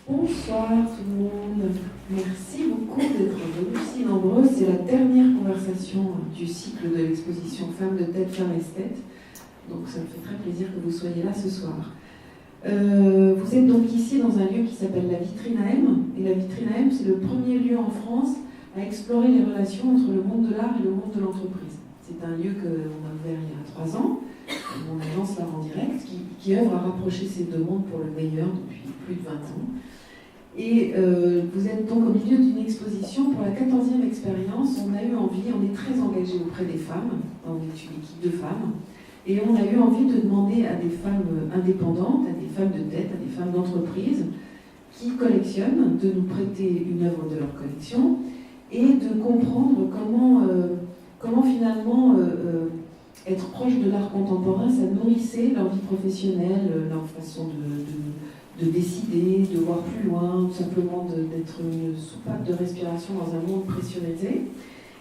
Bonsoir tout le monde. Merci beaucoup d'être venus si nombreux. C'est la dernière conversation du cycle de l'exposition Femmes de tête, femmes esthètes. Donc ça me fait très plaisir que vous soyez là ce soir. Vous êtes donc ici dans un lieu qui s'appelle la Vitrine à M. Et la Vitrine à M, c'est le premier lieu en France à explorer les relations entre le monde de l'art et le monde de l'entreprise. C'est un lieu qu'on a ouvert il y a 3 ans. Mon agence L'Art en Direct, qui œuvre à rapprocher ces deux mondes pour le meilleur depuis plus de 20 ans. Et vous êtes donc au milieu d'une exposition pour la 14e expérience. On a eu envie, on est très engagé auprès des femmes, on est une équipe de femmes, et on a eu envie de demander à des femmes indépendantes, à des femmes de tête, à des femmes d'entreprise qui collectionnent, de nous prêter une œuvre de leur collection et de comprendre comment finalement être proche de l'art contemporain, ça nourrissait leur vie professionnelle, leur façon de décider, de voir plus loin, tout simplement d'être une soupape de respiration dans un monde pressurisé.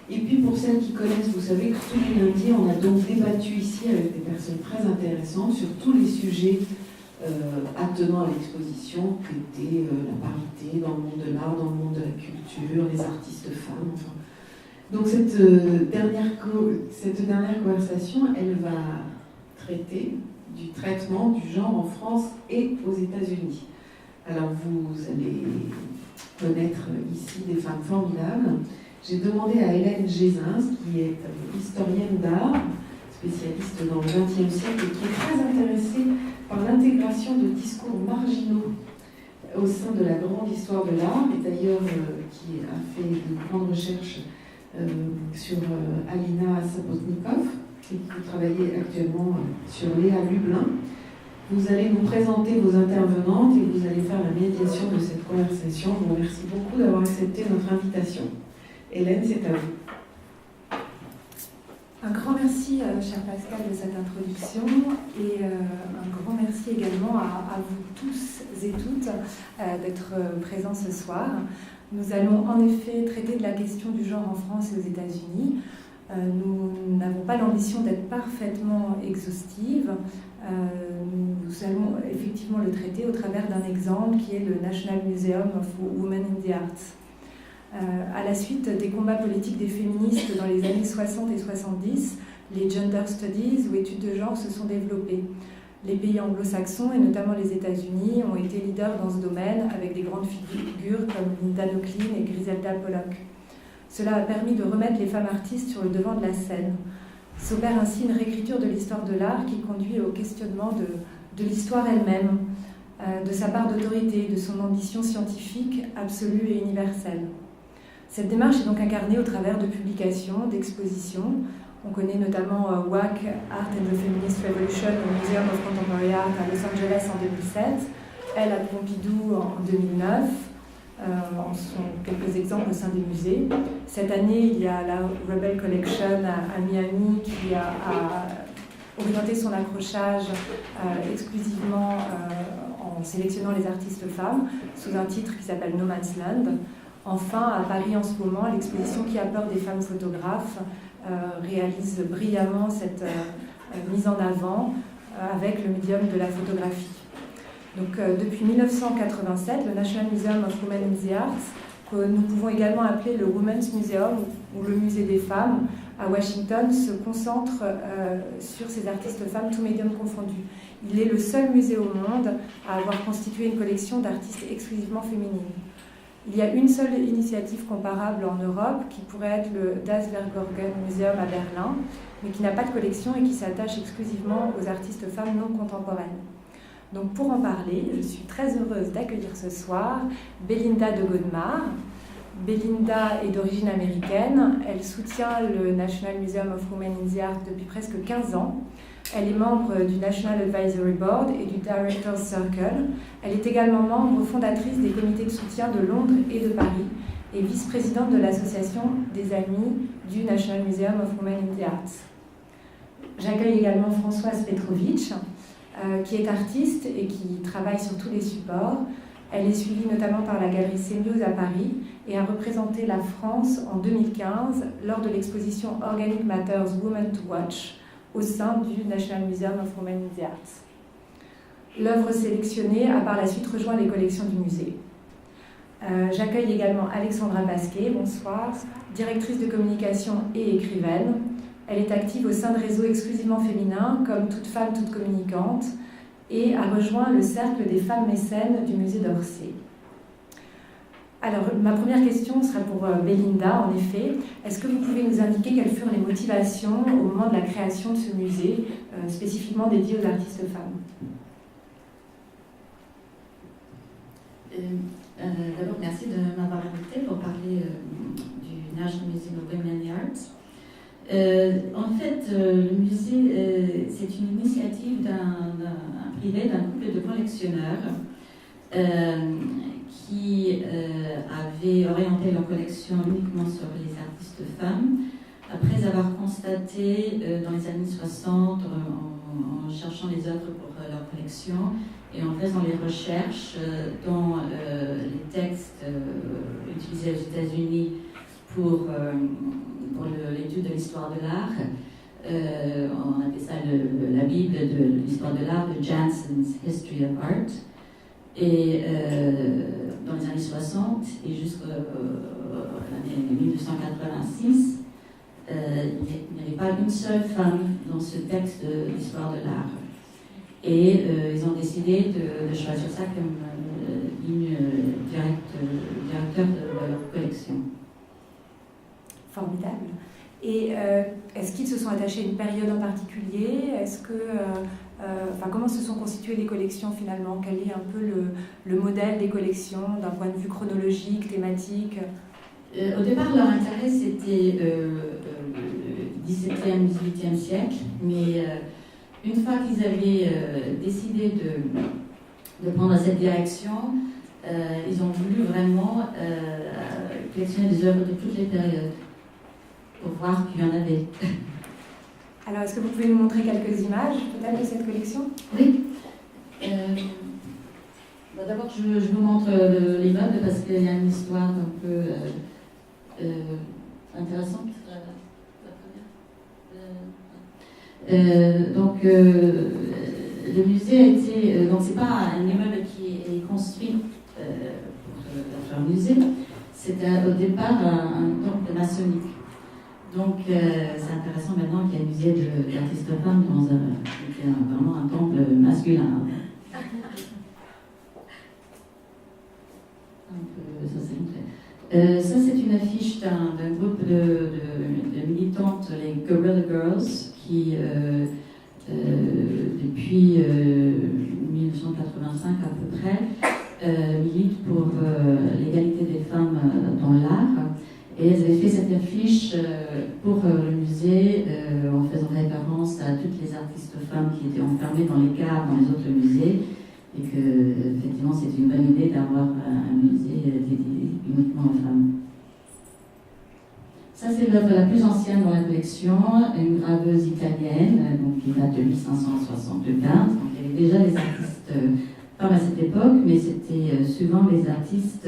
Et puis pour celles qui connaissent, vous savez que tous les lundis, on a donc débattu ici avec des personnes très intéressantes sur tous les sujets attenant à l'exposition, qui étaient la parité dans le monde de l'art, dans le monde de la culture, les artistes femmes, enfin. Donc cette dernière conversation, elle va traiter du traitement du genre en France et aux États-Unis. Alors vous allez connaître ici des femmes formidables. J'ai demandé à Hélène Gézins, qui est historienne d'art, spécialiste dans le XXe siècle et qui est très intéressée par l'intégration de discours marginaux au sein de la grande histoire de l'art, et d'ailleurs qui a fait de grandes recherches sur Alina Sapotnikov, et qui travaillait actuellement sur Léa Lublin. Vous allez nous présenter vos intervenantes et vous allez faire la médiation de cette conversation. Je vous remercie beaucoup d'avoir accepté notre invitation. Hélène, c'est à vous. Un grand merci, cher Pascal, de cette introduction et un grand merci également à vous tous et toutes d'être présents ce soir. Nous allons en effet traiter de la question du genre en France et aux États-Unis. Nous n'avons pas l'ambition d'être parfaitement exhaustive. Nous allons effectivement le traiter au travers d'un exemple qui est le National Museum of Women in the Arts. À la suite des combats politiques des féministes dans les années 60 et 70, les gender studies ou études de genre se sont développées. Les pays anglo-saxons, et notamment les États-Unis, ont été leaders dans ce domaine avec des grandes figures comme Linda Nochlin et Griselda Pollock. Cela a permis de remettre les femmes artistes sur le devant de la scène. S'opère ainsi une réécriture de l'histoire de l'art qui conduit au questionnement de l'histoire elle-même, de sa part d'autorité, de son ambition scientifique, absolue et universelle. Cette démarche est donc incarnée au travers de publications, d'expositions. On connaît notamment WAC, Art and the Feminist Revolution au Museum of Contemporary Art à Los Angeles en 2007, elle à Pompidou en 2009. En sont quelques exemples au sein des musées. Cette année, il y a la Rebel Collection à Miami qui a orienté son accrochage exclusivement en sélectionnant les artistes femmes sous un titre qui s'appelle No Man's Land. Enfin, à Paris en ce moment, l'exposition Qui a peur des femmes photographes réalise brillamment cette mise en avant avec le médium de la photographie. Donc, depuis 1987, le National Museum of Women in the Arts, que nous pouvons également appeler le Women's Museum ou le Musée des femmes, à Washington, se concentre sur ces artistes femmes, tous médiums confondus. Il est le seul musée au monde à avoir constitué une collection d'artistes exclusivement féminines. Il y a une seule initiative comparable en Europe, qui pourrait être le Das Verborgen Museum à Berlin, mais qui n'a pas de collection et qui s'attache exclusivement aux artistes femmes non contemporaines. Donc pour en parler, je suis très heureuse d'accueillir ce soir Belinda de Godemar. Belinda est d'origine américaine, elle soutient le National Museum of Women in the Arts depuis presque 15 ans. Elle est membre du National Advisory Board et du Directors Circle. Elle est également membre fondatrice des comités de soutien de Londres et de Paris et vice-présidente de l'association des amis du National Museum of Women in the Arts. J'accueille également Françoise Petrovitch, qui est artiste et qui travaille sur tous les supports. Elle est suivie notamment par la galerie Sémioz à Paris et a représenté la France en 2015 lors de l'exposition Organic Matters Women to Watch au sein du National Museum of Women in the Arts. L'œuvre sélectionnée a par la suite rejoint les collections du musée. J'accueille également Alexandra Basquet, bonsoir, directrice de communication et écrivaine. Elle est active au sein de réseaux exclusivement féminins, comme Toute femme, toute communicante, et a rejoint le cercle des femmes mécènes du musée d'Orsay. Alors, ma première question sera pour Belinda, en effet. Est-ce que vous pouvez nous indiquer quelles furent les motivations au moment de la création de ce musée, spécifiquement dédié aux artistes femmes? D'abord, merci de m'avoir invité pour parler du National Museum of Women in the Arts. En fait, le musée, c'est une initiative d'un privé, d'un couple de collectionneurs qui avaient orienté leur collection uniquement sur les artistes femmes, après avoir constaté dans les années 60, en cherchant les œuvres pour leur collection, et en faisant les recherches dans les textes utilisés aux États-Unis pour l'étude de l'histoire de l'art, on appelle ça la Bible de l'histoire de l'art de Jansen's History of Art. Et dans les années 60 et jusqu'à l'année 1986, il n'y avait pas une seule femme dans ce texte de l'histoire de l'art. Et ils ont décidé de choisir ça comme ligne directeur de leur collection. Formidable. Et est-ce qu'ils se sont attachés à une période en particulier? Est-ce que, comment se sont constituées les collections finalement? Quel est un peu le modèle des collections d'un point de vue chronologique, thématique? Au départ, leur intérêt c'était 17e, 18e siècle, mais une fois qu'ils avaient décidé de prendre cette direction, ils ont voulu vraiment collectionner des œuvres de toutes les périodes pour voir qu'il y en avait. Alors, est-ce que vous pouvez nous montrer quelques images peut-être de cette collection? Oui. D'abord, je vous montre les meubles parce qu'il y a une histoire un peu intéressante. Donc, le musée a été. Donc, c'est pas un immeuble qui est construit pour faire un musée. C'était au départ un temple maçonnique. Donc, c'est intéressant maintenant qu'il y a un musée d'artistes femmes dans vraiment un temple masculin. Ça, c'est une affiche d'un groupe de militantes, les Guerrilla Girls, qui, depuis 1985 à peu près, militent pour l'égalité des femmes dans l'art. Et elles avaient fait cette affiche pour le musée en faisant référence à toutes les artistes femmes qui étaient enfermées dans les caves dans les autres musées, et que effectivement c'est une bonne idée d'avoir un musée dédié uniquement aux femmes. Ça, c'est l'œuvre la plus ancienne dans la collection, une graveuse italienne, donc qui date de 1575. Donc il y avait déjà des artistes femmes à cette époque, mais c'était souvent les artistes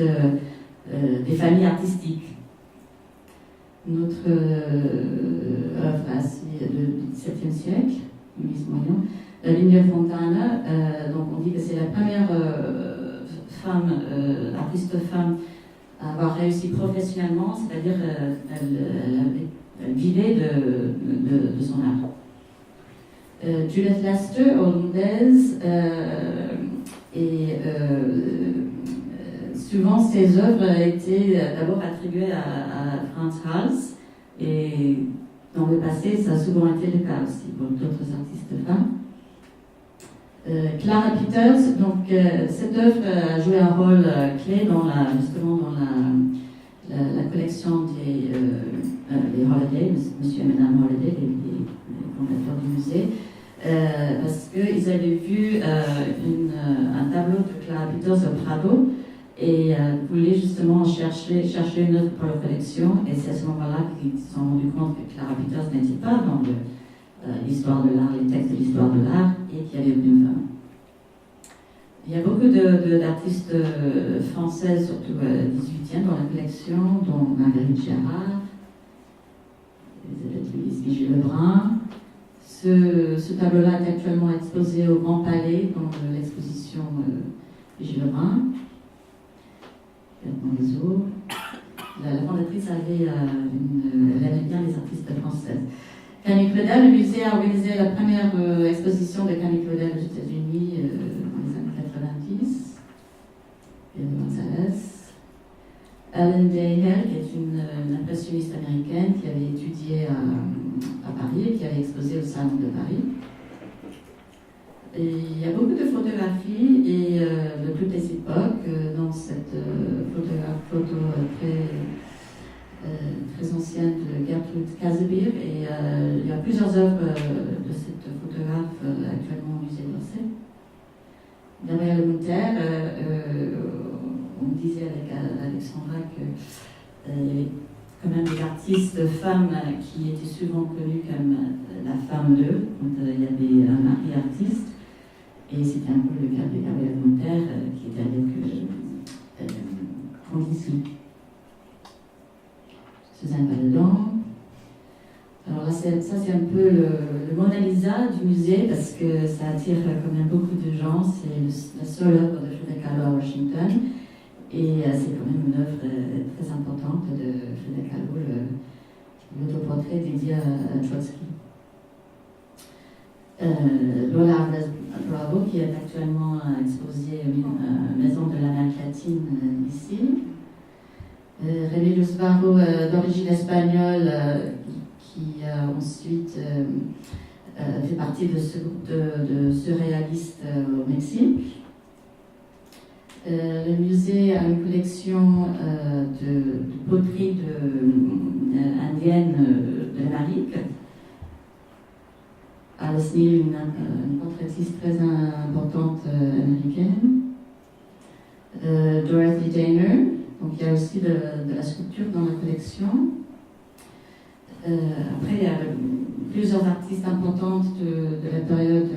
des familles artistiques. Notre œuvre du XVIIe siècle, Louise Moyon, la Ligne Fontana, donc on dit que c'est la première artiste femme à avoir réussi professionnellement, c'est-à-dire elle vivait de son art. Judith Lester, hollandaise, et souvent ses œuvres étaient d'abord attribuées à Frans Hals, et dans le passé ça a souvent été le cas aussi pour d'autres artistes femmes. Clara Peters, donc cette œuvre a joué un rôle clé justement dans la collection des Holiday, Monsieur et Madame Holiday, les fondateurs du musée, parce qu'ils avaient vu un tableau de Clara Peters au Prado et voulaient justement chercher une œuvre pour leur collection, et c'est à ce moment-là qu'ils se sont rendus compte que Clara Peters n'était pas dans l'histoire de l'art, les textes de l'histoire de l'art, et qu'il y avait aucune femme. Il y a beaucoup d'artistes françaises, surtout 18e, dans la collection, dont Marguerite Gérard, Elisabeth Louise Vigée-Lebrun. Ce tableau-là est actuellement exposé au Grand Palais, dans l'exposition Vigée-Lebrun. complètement les eaux. La fondatrice elle aimait bien les artistes françaises. Camille Claudel, le musée a organisé la première exposition de Camille Claudel aux États-Unis dans les années 90. Et Gonzalez. Ellen Dayhell, qui est une impressionniste américaine qui avait étudié à Paris et qui avait exposé au Salon de Paris. Et il y a beaucoup de photographies et de toutes les époques dans cette photo très ancienne de Gertrude Casimir. Et il y a plusieurs œuvres de cette photographe actuellement au musée d'Orsay. Gabrielle Mutter, on disait avec Alexandra qu'il y avait quand même des artistes femmes qui étaient souvent connues comme la femme d'eux, quand il y avait un mari artiste. Et c'était un peu le cas de Gabrielle Mutter qui était avec Candice, Suzanne Valedon. Alors là, ça c'est un peu le Mona Lisa du musée parce que ça attire quand même beaucoup de gens. C'est la seule œuvre de Frida Kahlo à Washington. Et c'est quand même une œuvre très importante de Frida Kahlo, l'autoportrait dédié à Trotsky. Lola Bravo, qui est actuellement exposée à la Maison de l'Amérique latine ici. Remedios Varo, d'origine espagnole, qui a ensuite fait partie de ce groupe de surréalistes au Mexique. Le musée a une collection de poteries indiennes de l'Amérique. Alice Neal, une portraitiste très importante américaine. Dorothy Dainer, donc il y a aussi de la sculpture dans la collection. Après, il y a plusieurs artistes importantes de la période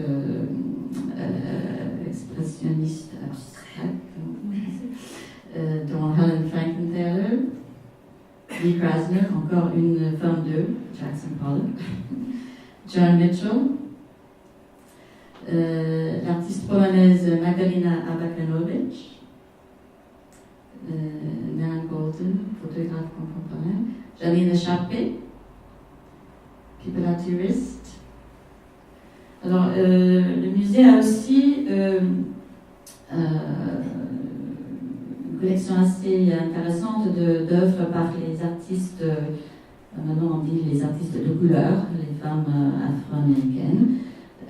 expressionniste abstraite, dont Helen Frankenthaler, Lee Krasner, encore une femme d'eux, Jackson Pollock, John Mitchell, l'artiste polonaise Magdalena Abakanowicz, Nan Golden, photographe contemporain, Janine Chappé, Pipelaturiste. Alors, le musée a aussi une collection assez intéressante d'œuvres par les artistes, maintenant on dit les artistes de couleur, les femmes afro-américaines.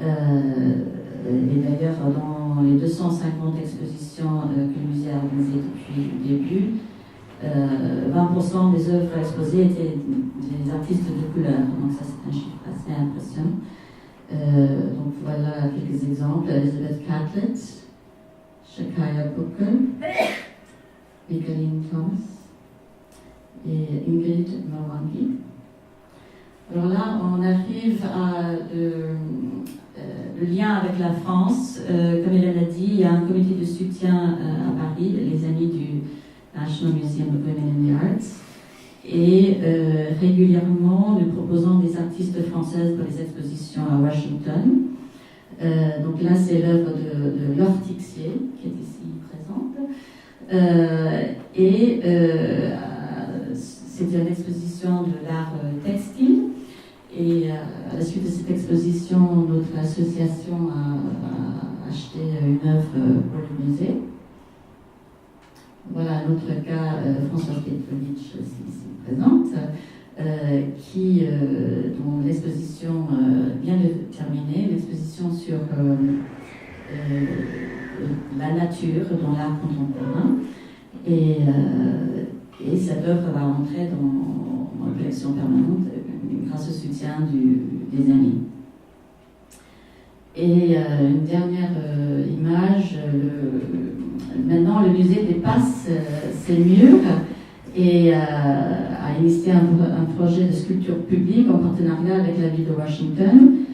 Et d'ailleurs, dans les 250 expositions que le musée a organisées depuis le début, 20% des œuvres exposées étaient des artistes de couleur. Donc ça, c'est un chiffre assez impressionnant. Donc voilà quelques exemples. Elizabeth Catlett, Shakaya Booker, Mikaeline Thomas et Ingrid Mwangi. Alors là, on arrive à le lien avec la France. Comme Hélène a dit, il y a un comité de soutien à Paris, les amis du National Museum of Women in the Arts. Et régulièrement, nous proposons des artistes françaises pour les expositions à Washington. Donc là, c'est l'œuvre de Laure Tixier, qui est ici présente. C'était une exposition de l'art textile. Et à la suite de cette exposition, notre association a acheté une œuvre pour le musée. Voilà un autre cas, Françoise Petrovitch, ici présente, dont l'exposition vient de terminer, l'exposition sur la nature dans l'art contemporain. Et cette œuvre va entrer dans la collection permanente grâce au soutien des amis. Et une dernière image, maintenant le musée dépasse ses murs et a initié un projet de sculpture publique en partenariat avec la ville de Washington,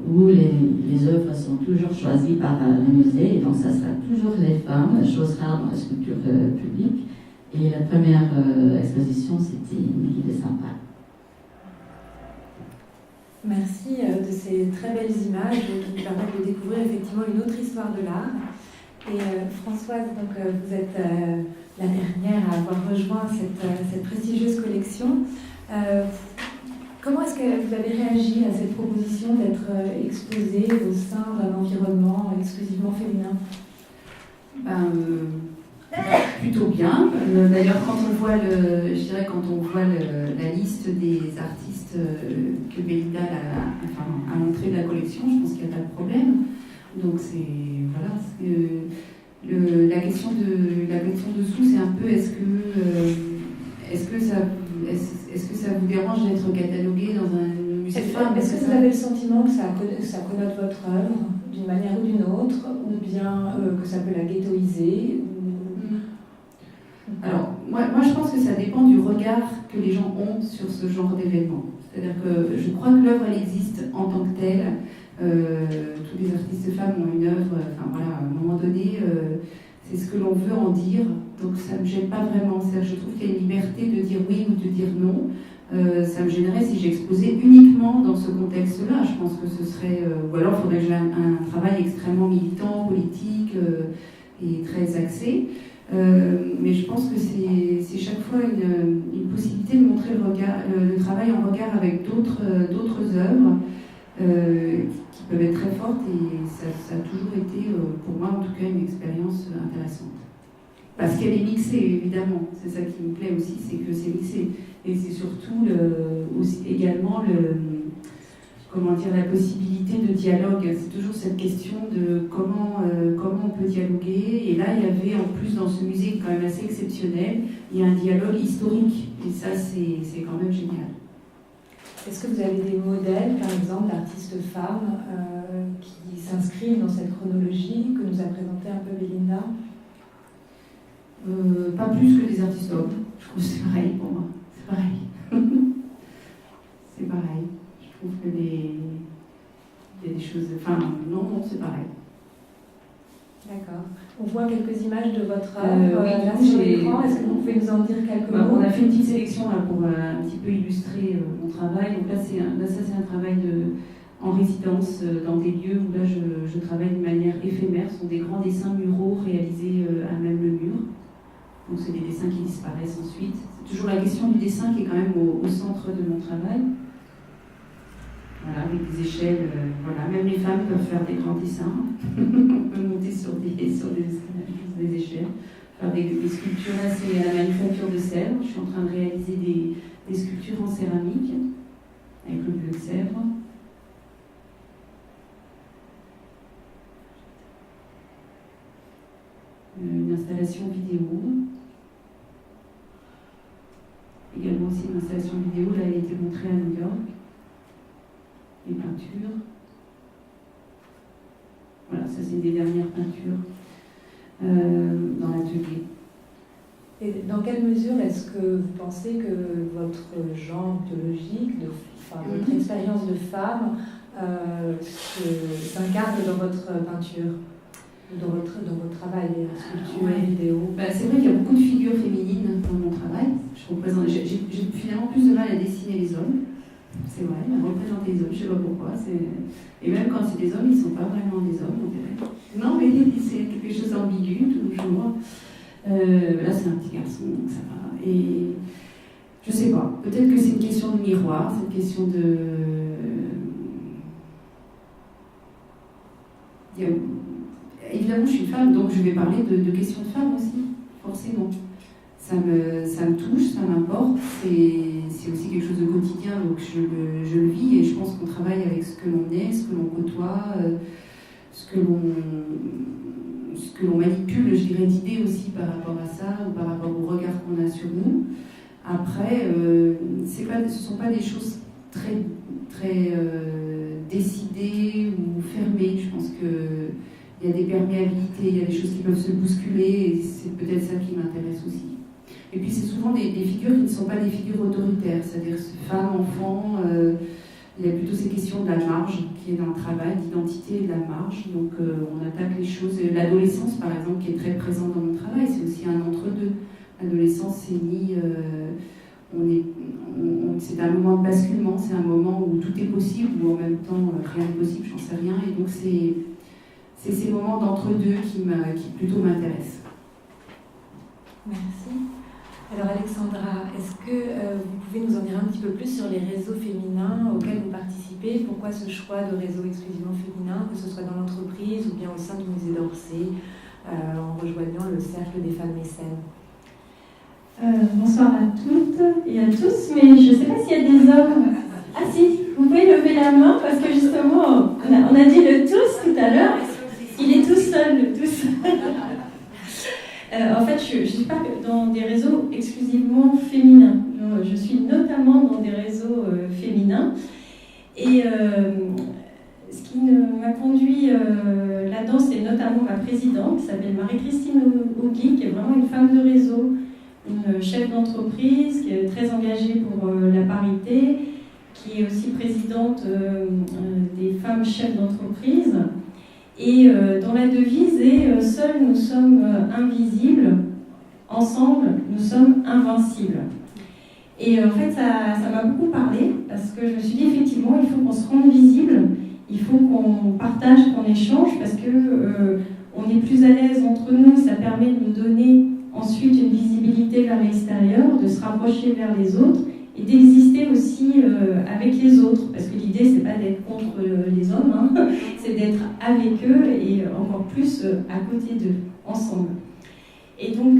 où les œuvres sont toujours choisies par le musée, et donc ça sera toujours les femmes, chose rare dans la sculpture publique. Et la première exposition, c'était Niki de Saint-Paul. Merci de ces très belles images qui nous permettent de découvrir effectivement une autre histoire de l'art. Et Françoise, donc, vous êtes la dernière à avoir rejoint cette prestigieuse collection. Comment est-ce que vous avez réagi à cette proposition d'être exposée au sein d'un environnement exclusivement féminin? Plutôt bien. D'ailleurs, quand on voit la liste des artistes que Belinda a montré de la collection, je pense qu'il n'y a pas de problème. Donc la question dessous, c'est un peu est-ce que ça vous dérange d'être catalogué dans un musée de femmes? Est-ce que vous avez le sentiment que ça connote votre œuvre d'une manière ou d'une autre, ou bien que ça peut la ghettoiser? Alors, moi, je pense que ça dépend du regard que les gens ont sur ce genre d'événement. C'est-à-dire que je crois que l'œuvre, elle existe en tant que telle. Tous les artistes femmes ont une œuvre, à un moment donné, c'est ce que l'on veut en dire. Donc, ça ne me gêne pas vraiment. C'est-à-dire, je trouve qu'il y a une liberté de dire oui ou de dire non. Ça me gênerait si j'exposais uniquement dans ce contexte-là. Je pense que ce serait... ou alors, il faudrait que j'ai un travail extrêmement militant, politique et très axé. Mais je pense que c'est chaque fois une possibilité de montrer le travail en regard avec d'autres œuvres qui peuvent être très fortes, et ça a toujours été, pour moi en tout cas, une expérience intéressante. Parce qu'elle est mixée, évidemment. C'est ça qui me plaît aussi, c'est que c'est mixé. Et c'est surtout également la possibilité de dialogue. C'est toujours cette question de comment on peut dialoguer. Et là, il y avait en plus dans ce musée quand même assez exceptionnel, il y a un dialogue historique. Et ça, c'est quand même génial. Est-ce que vous avez des modèles, par exemple, d'artistes femmes qui s'inscrivent dans cette chronologie que nous a présentée un peu Belinda? Pas plus que des artistes hommes. Je trouve que c'est pareil pour moi. C'est pareil. C'est pareil. Je trouve que il y a des choses... non, c'est pareil. D'accord. On voit quelques images de votre œuvre là sur j'ai... l'écran. Est-ce que vous pouvez nous en dire quelques mots? On a fait une petite sélection là, pour un petit peu illustrer mon travail. Donc là, ça c'est un travail en résidence dans des lieux où là je travaille de manière éphémère. Ce sont des grands dessins muraux réalisés à même le mur. Donc c'est des dessins qui disparaissent ensuite. C'est toujours la question du dessin qui est quand même au centre de mon travail. Voilà, avec des échelles, même les femmes peuvent faire des grands dessins. On peut monter sur des échelles, faire des sculptures. Là, c'est à la manufacture de Sèvres. Je suis en train de réaliser des sculptures en céramique avec le bleu de Sèvres. Une installation vidéo. Également aussi une installation vidéo, là elle a été montrée à New York. Les peintures. Voilà, ça c'est une des dernières peintures dans l'atelier. Et dans quelle mesure est-ce que vous pensez que votre genre biologique, votre expérience de femme s'incarne dans votre peinture, dans votre travail, sculpture, vidéo? C'est vrai qu'il y a beaucoup de figures féminines dans mon travail. J'ai finalement plus de mal à dessiner les hommes. C'est vrai, à représenter les hommes, je ne sais pas pourquoi. Et même quand c'est des hommes, ils ne sont pas vraiment des hommes, on dirait. Non, mais c'est quelque chose d'ambigu, toujours. Là, c'est un petit garçon, donc ça va. Et je ne sais pas, peut-être que c'est une question de miroir, c'est une question de... Évidemment, je suis femme, donc je vais parler de questions de femmes aussi, forcément. Ça me touche, ça m'importe, c'est aussi quelque chose de quotidien, donc je le vis, et je pense qu'on travaille avec ce que l'on est, ce que l'on côtoie, ce que l'on manipule, je dirais, d'idées aussi par rapport à ça, ou par rapport au regard qu'on a sur nous. Après, ce ne sont pas des choses très, très décidées ou fermées. Je pense qu'il y a des perméabilités, il y a des choses qui peuvent se bousculer, et c'est peut-être ça qui m'intéresse aussi. Et puis c'est souvent des figures qui ne sont pas des figures autoritaires, c'est-à-dire femmes, enfants, il y a plutôt ces questions de la marge qui est dans le travail, d'identité et de la marge. Donc on attaque les choses. L'adolescence, par exemple, qui est très présente dans mon travail, c'est aussi un entre-deux. L'adolescence, c'est ni... c'est un moment de basculement, c'est un moment où tout est possible, ou en même temps rien n'est possible, j'en sais rien. Et donc c'est ces moments d'entre-deux qui plutôt m'intéressent. Merci. Alors Alexandra, est-ce que vous pouvez nous en dire un petit peu plus sur les réseaux féminins auxquels vous participez? Pourquoi ce choix de réseau exclusivement féminin, que ce soit dans l'entreprise ou bien au sein du musée d'Orsay, en rejoignant le cercle des femmes mécènes? Bonsoir à toutes et à tous, mais je ne sais pas s'il y a des hommes. Ah si, vous pouvez lever la main parce que justement, on a dit le tous tout à l'heure. Il est tout seul, le tous. En fait, je ne suis pas dans des réseaux exclusivement féminins. Je suis notamment dans des réseaux féminins. Et ce qui m'a conduit là-dedans, c'est notamment ma présidente, qui s'appelle Marie-Christine Ougui, qui est vraiment une femme de réseau, une chef d'entreprise, qui est très engagée pour la parité, qui est aussi présidente des femmes chefs d'entreprise. Et dont la devise est « Seuls nous sommes invisibles, ensemble nous sommes invincibles ». Et en fait, ça m'a beaucoup parlé, parce que je me suis dit effectivement, il faut qu'on se rende visible, il faut qu'on partage, qu'on échange, parce que on est plus à l'aise entre nous, ça permet de nous donner ensuite une visibilité vers l'extérieur, de se rapprocher vers les autres, et d'exister aussi avec les autres, parce que l'idée c'est pas d'être contre les hommes, hein, c'est d'être avec eux et encore plus à côté d'eux, ensemble. Et donc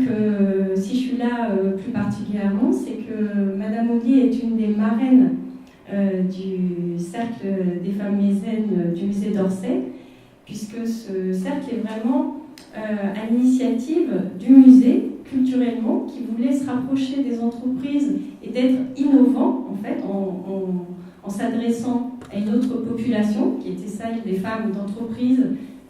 si je suis là plus particulièrement, c'est que Madame Ougui est une des marraines du cercle des femmes mécènes du musée d'Orsay, puisque ce cercle est vraiment à l'initiative du musée, culturellement, qui voulait se rapprocher des entreprises et d'être innovant, en fait, en s'adressant à une autre population, qui était celle des femmes d'entreprise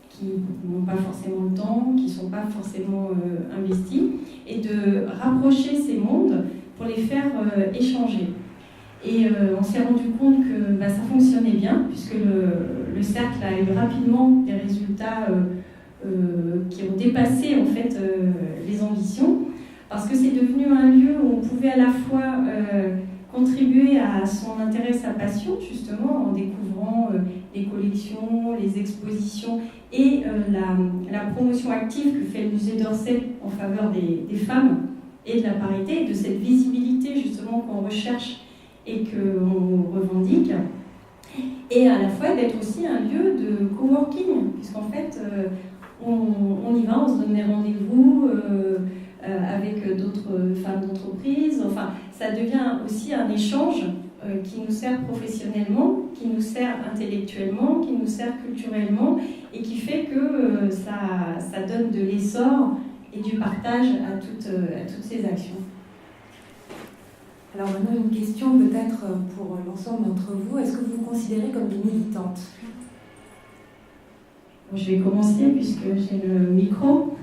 qui n'ont pas forcément le temps, qui ne sont pas forcément investies, et de rapprocher ces mondes pour les faire échanger. Et on s'est rendu compte que ça fonctionnait bien, puisque le cercle a eu rapidement des résultats qui ont dépassé en fait les ambitions, parce que c'est devenu un lieu où on pouvait à la fois contribuer à son intérêt, sa passion, justement, en découvrant les collections, les expositions et la promotion active que fait le musée d'Orsay en faveur des femmes et de la parité, et de cette visibilité justement qu'on recherche et qu'on revendique, et à la fois d'être aussi un lieu de coworking, puisqu'en fait on y va, on se donne des rendez-vous avec d'autres femmes d'entreprise. Enfin, ça devient aussi un échange qui nous sert professionnellement, qui nous sert intellectuellement, qui nous sert culturellement, et qui fait que ça donne de l'essor et du partage à toutes ces actions. Alors maintenant, une question peut-être pour l'ensemble d'entre vous. Est-ce que vous vous considérez comme des militantes? Je vais commencer puisque j'ai le micro.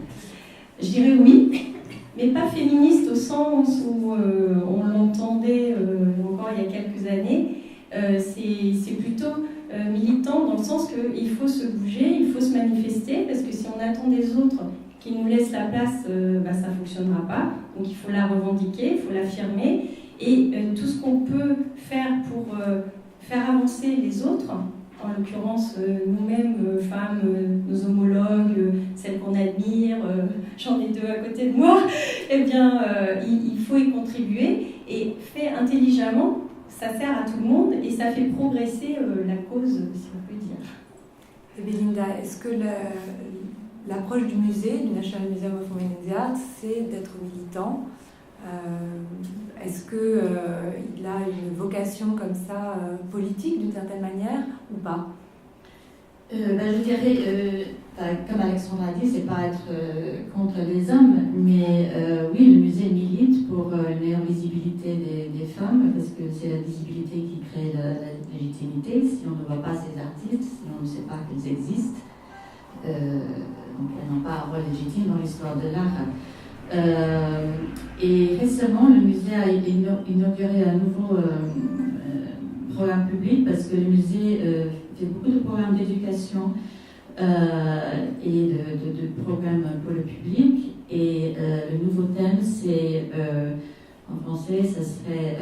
Je dirais oui, mais pas féministe au sens où on l'entendait encore il y a quelques années. C'est plutôt militant dans le sens qu'il faut se bouger, il faut se manifester, parce que si on attend des autres qui nous laissent la place, ça ne fonctionnera pas. Donc il faut la revendiquer, il faut l'affirmer. Et tout ce qu'on peut faire pour faire avancer les autres, en l'occurrence nous-mêmes, femmes, nos homologues, celles qu'on admire, j'en ai deux à côté de moi, eh bien il faut y contribuer, et fait intelligemment, ça sert à tout le monde et ça fait progresser la cause, si on peut dire. Et Belinda, est-ce que l'approche du musée, du National Museum of Women in the Arts, c'est d'être militant? Est-ce qu'il a une vocation comme ça politique d'une certaine manière ou pas? Je dirais, comme Alexandra a dit, c'est pas être contre les hommes, mais oui, le musée milite pour une meilleure visibilité des femmes, parce que c'est la visibilité qui crée la légitimité. Si on ne voit pas ces artistes, si on ne sait pas qu'ils existent, donc elles n'ont pas un rôle légitime dans l'histoire de l'art. Et récemment, le musée a inauguré un nouveau programme public, parce que le musée fait beaucoup de programmes d'éducation et de programmes pour le public. Et le nouveau thème, c'est, en français, ça serait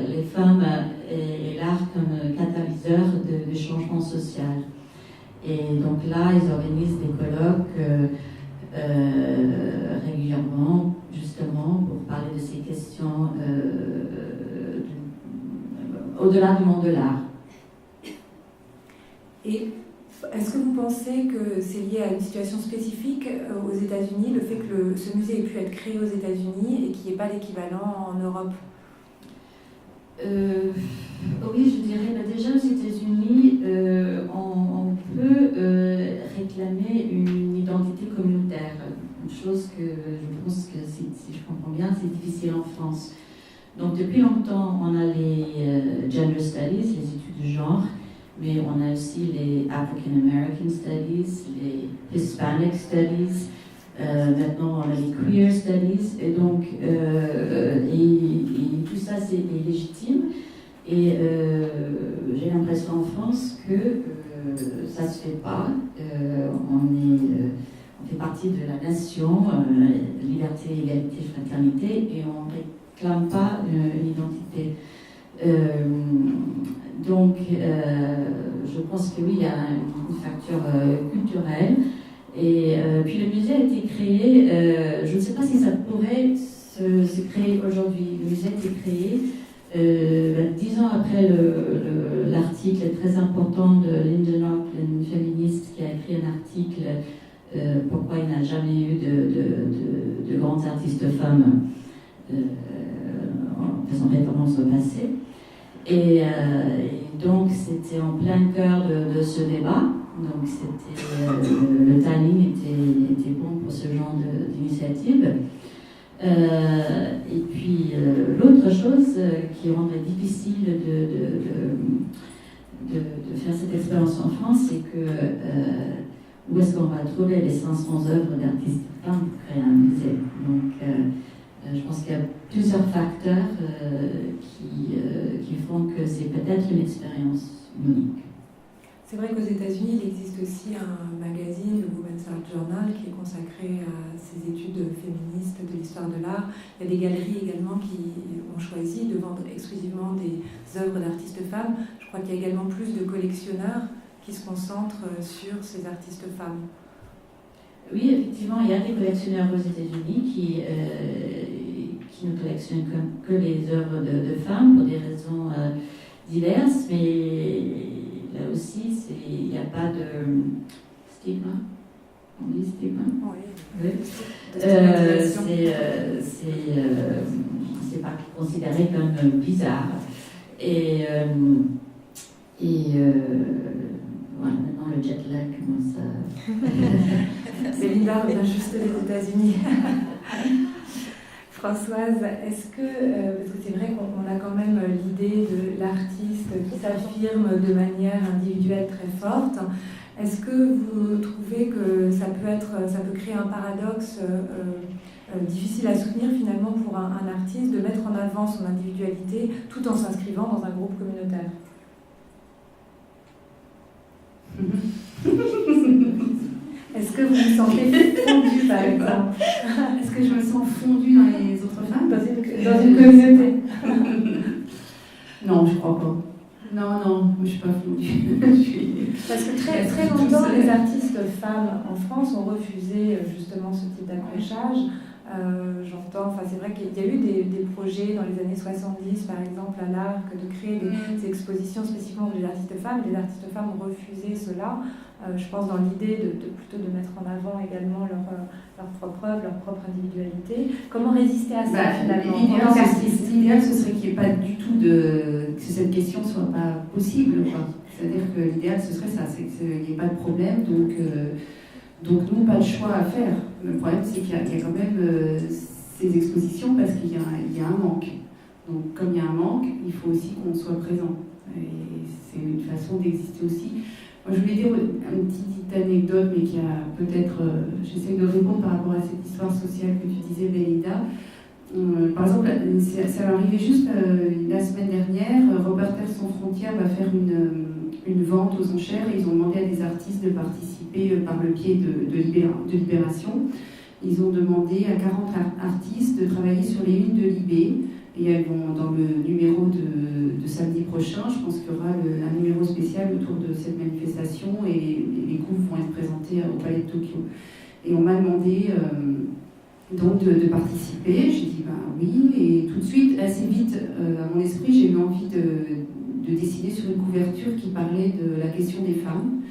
les femmes et l'art comme catalyseur de changement social. Et donc là, ils organisent des colloques régulièrement, justement ces questions au-delà du monde de l'art. Et est-ce que vous pensez que c'est lié à une situation spécifique aux États-Unis, le fait que ce musée ait pu être créé aux États-Unis et qu'il n'y ait pas d'équivalent en Europe? Oui, je dirais déjà aux États-Unis, on peut réclamer une identité communautaire. Une chose que je pense que, si je comprends bien, c'est difficile en France. Donc depuis longtemps, on a les Gender Studies, les études de genre, mais on a aussi les African American Studies, les Hispanic Studies, maintenant on a les Queer Studies, et donc et tout ça c'est légitime. Et j'ai l'impression en France que ça ne se fait pas. On fait partie de la nation, liberté, égalité, fraternité, et on ne réclame pas une identité. Donc, je pense que oui, il y a une facture culturelle. Et puis le musée a été créé, je ne sais pas si ça pourrait se créer aujourd'hui. Le musée a été créé 10 ans après l'article très important de Linda Nochlin, une féministe, qui a écrit un article pourquoi il n'a jamais eu de grandes artistes femmes en faisant référence au passé. Et donc c'était en plein cœur de ce débat. Donc le timing était bon pour ce genre d'initiative. Et puis l'autre chose qui rendrait difficile de faire cette expérience en France, c'est que où est-ce qu'on va trouver les 500 œuvres d'artistes femmes pour créer un musée? Donc je pense qu'il y a plusieurs facteurs qui font que c'est peut-être une expérience unique. C'est vrai qu'aux États-Unis, il existe aussi un magazine, le Women's Art Journal, qui est consacré à ces études féministes de l'histoire de l'art. Il y a des galeries également qui ont choisi de vendre exclusivement des œuvres d'artistes femmes. Je crois qu'il y a également plus de collectionneurs qui se concentrent sur ces artistes femmes. Oui, effectivement, il y a des collectionneurs aux États-Unis qui ne collectionnent que les œuvres de femmes pour des raisons diverses, mais là aussi, il n'y a pas de stigma. On dit stigma? Oui. C'est pas considéré comme bizarre. Et voilà, maintenant le jet lag commence à... C'est Linda revient juste des États-Unis. Françoise, est-ce que, parce que c'est vrai qu'on a quand même l'idée de l'artiste qui s'affirme de manière individuelle très forte, est-ce que vous trouvez que ça peut créer un paradoxe difficile à soutenir finalement pour un artiste de mettre en avant son individualité tout en s'inscrivant dans un groupe communautaire? Est-ce que vous vous sentez fondue, par exemple? Est-ce que je me sens fondue dans les autres femmes? Dans une communauté? Non, je crois pas. Non, je ne suis pas fondue. Parce que très longtemps, les artistes femmes en France ont refusé justement ce type d'accrochage. J'entends, c'est vrai qu'il y a eu des projets dans les années 70, par exemple, à l'Arc, de créer des expositions spécifiquement pour les artistes femmes. Les artistes femmes ont refusé cela, je pense dans l'idée plutôt de mettre en avant également leur propre œuvre, leur propre individualité. Comment résister à ça finalement? L'idéal, ce serait qu'il n'y ait pas du tout que cette question ne soit pas possible. C'est-à-dire que l'idéal, ce serait ça, c'est qu'il n'y ait pas de problème, donc nous, pas de choix à faire. Le problème, c'est qu'il y a quand même ces expositions parce qu'il y a un manque. Donc comme il y a un manque, il faut aussi qu'on soit présent. Et c'est une façon d'exister aussi. Moi, je voulais dire une petite anecdote, mais qui a peut-être... j'essaie de répondre par rapport à cette histoire sociale que tu disais, Belinda. Par exemple, ça va arriver juste la semaine dernière. Reporters sans frontières va faire une vente aux enchères et ils ont demandé à des artistes de participer par le biais de Libération. Ils ont demandé à 40 artistes de travailler sur les unes de Libé et elles vont dans le numéro de samedi prochain. Je pense qu'il y aura un numéro spécial autour de cette manifestation et les groupes vont être présentés au Palais de Tokyo. Et on m'a demandé donc de participer. J'ai dit oui, et tout de suite, assez vite, à mon esprit, j'ai eu envie de décider sur une couverture qui parlait de la question des femmes.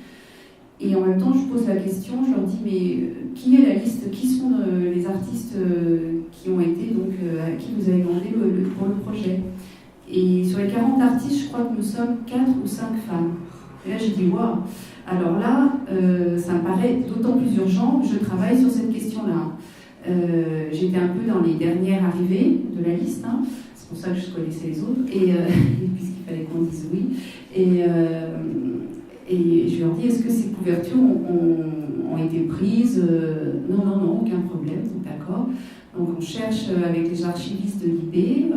Et en même temps, je pose la question, je leur dis, mais qui est la liste, qui sont les artistes qui ont été, donc, à qui vous avez demandé pour le projet? Et sur les 40 artistes, je crois que nous sommes 4 ou 5 femmes. Et là, j'ai dit, waouh! Alors là, ça me paraît d'autant plus urgent, je travaille sur cette question-là. J'étais un peu dans les dernières arrivées de la liste, hein. C'est pour ça que je connaissais les autres, et puisqu'il fallait qu'on dise oui. Et je leur dis, est-ce que ces couvertures ont été prises? Non, aucun problème, donc d'accord. Donc on cherche avec les archivistes de l'IB,